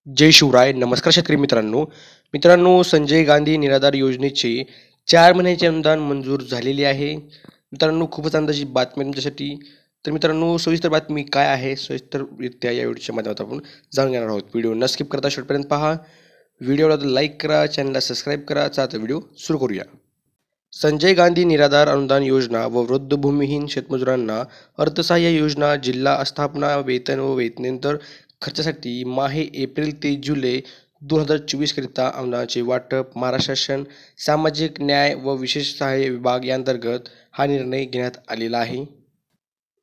जय शिवराय. नमस्कार शेतकरी मित्रांनो, संजय गांधी निराधार योजनेचे 4 महिन्याचे अनुदान मंजूर झालेले आहे. मित्रांनो, खूपच आनंदाची बातमी तुमच्यासाठी. तर मित्रांनो, सविस्तर बातमी काय आहे सविस्तररित्या या व्हिडिओच्या माध्यमातून आपण जाणून घेणार आहोत. व्हिडिओ न स्किप करता शेवटपर्यंत पहा. व्हिडिओला लाईक करा, चॅनलला सबस्क्राईब करा. आता व्हिडिओ सुरू करूया. संजय गांधी निराधार अनुदान योजना व वृद्ध भूमिहीन शेतमजुरांना अर्थसहाय्य योजना जिल्हा आस्थापना वेतन व वेतनेतर खर्चासाठी माहे एप्रिल ते जुलै 2024 करिता अनुदानाचे वाटप महाराष्ट्र शासन सामाजिक न्याय व विशेष सहाय्य विभाग यांतर्गत हा निर्णय घेण्यात आलेला आहे.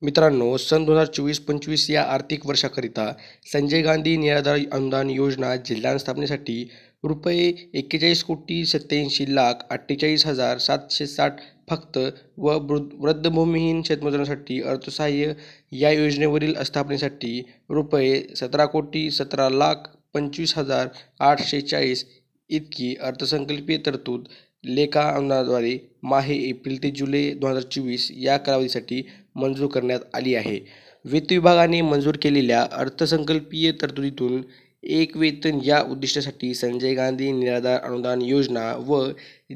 मित्रांनो, सन 2024-25 या आर्थिक वर्षाकरिता संजय गांधी निराधार अनुदान योजना जिल्हा स्थापनेसाठी ₹81,87,87,48,760 फक्त व वृद्ध भूमिहीन शेतमजुरांसाठी अर्थसहाय्य या योजनेवरील स्थापनेसाठी ₹17,17,25,840 इतकी अर्थसंकल्पीय तरतूद लेखा अनुदानाद्वारे माहे एप्रिल ते जुलै 2024 या कालावधीसाठी मंजूर करण्यात आली आहे. वित्त विभागाने मंजूर केलेल्या अर्थसंकल्पीय तरतुदीतून एक वेतन या उद्दिष्टासाठी संजय गांधी निराधार अनुदान योजना व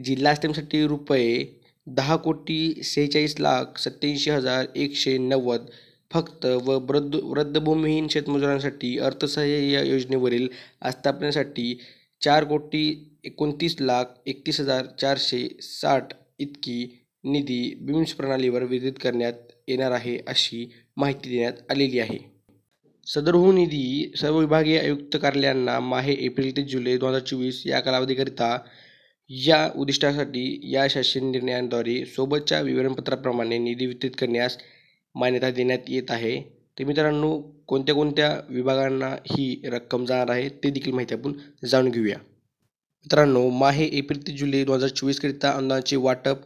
जिल्हास्तरासाठी ₹46,47,87,190 फक्त व वृद्ध भूमिहीन शेतमजुरांसाठी अर्थसहाय्य या योजनेवरील आस्थापनेसाठी ₹4,29,31,460 इतकी निधी बिम्स प्रणालीवर वितरित करण्यात येणार आहे, अशी माहिती देण्यात आलेली आहे. सदरहून निधी सर्व विभागीय आयुक्त कार्यालयांना माहे एप्रिल ते जुलै 2024 या कालावधीकरिता या उद्दिष्टासाठी या शासन निर्णयाद्वारे सोबतच्या विवरणपत्राप्रमाणे निधी वितरित करण्यास मान्यता देण्यात येत आहे. तर मित्रांनो, कोणत्या कोणत्या विभागांना ही रक्कम जाणार आहे ते देखील माहिती आपण जाणून घेऊया. मित्रांनो, माहे एप्रिल ते जुलै 2024 करिता अनुदानाचे वाटप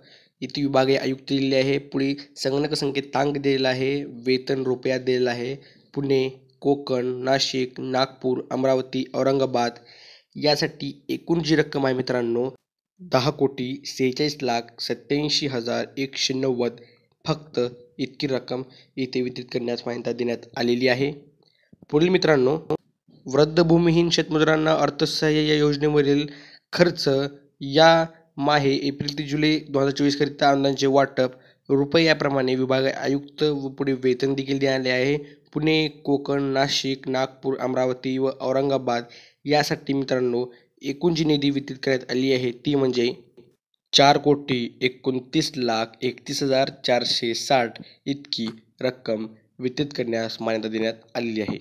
इथे विभागीय आयुक्त दिलेले आहे. पुढे संगणक संकेतांक दिलेला आहे. वेतन रुपयात दिलेला आहे. पुणे, कोकण, नाशिक, नागपूर, अमरावती, औरंगाबाद यासाठी एकूण जी रक्कम आहे मित्रांनो 10,46,87,190 फक्त इतकी रक्कम इथे वितरित करण्यास मान्यता देण्यात आलेली आहे. पुढील मित्रांनो, वृद्ध भूमिहीन शेतमजुरांना अर्थसहाय्य या योजनेवरील खर्च या माहे एप्रिल ते जुलै 2024 करिता अनुदानाचे वाटप रुपयाप्रमाणे विभागीय आयुक्त व पुढे वेतन देखील देण्यात आहे. पुणे, कोकण, नाशिक, नागपूर, अमरावती व औरंगाबाद यासाठी मित्रांनो एकूण जी निधी वितरित करण्यात आली आहे ती म्हणजे ₹4,29,31,460 इतकी रक्कम वितरित करण्यास मान्यता देण्यात आलेली आहे.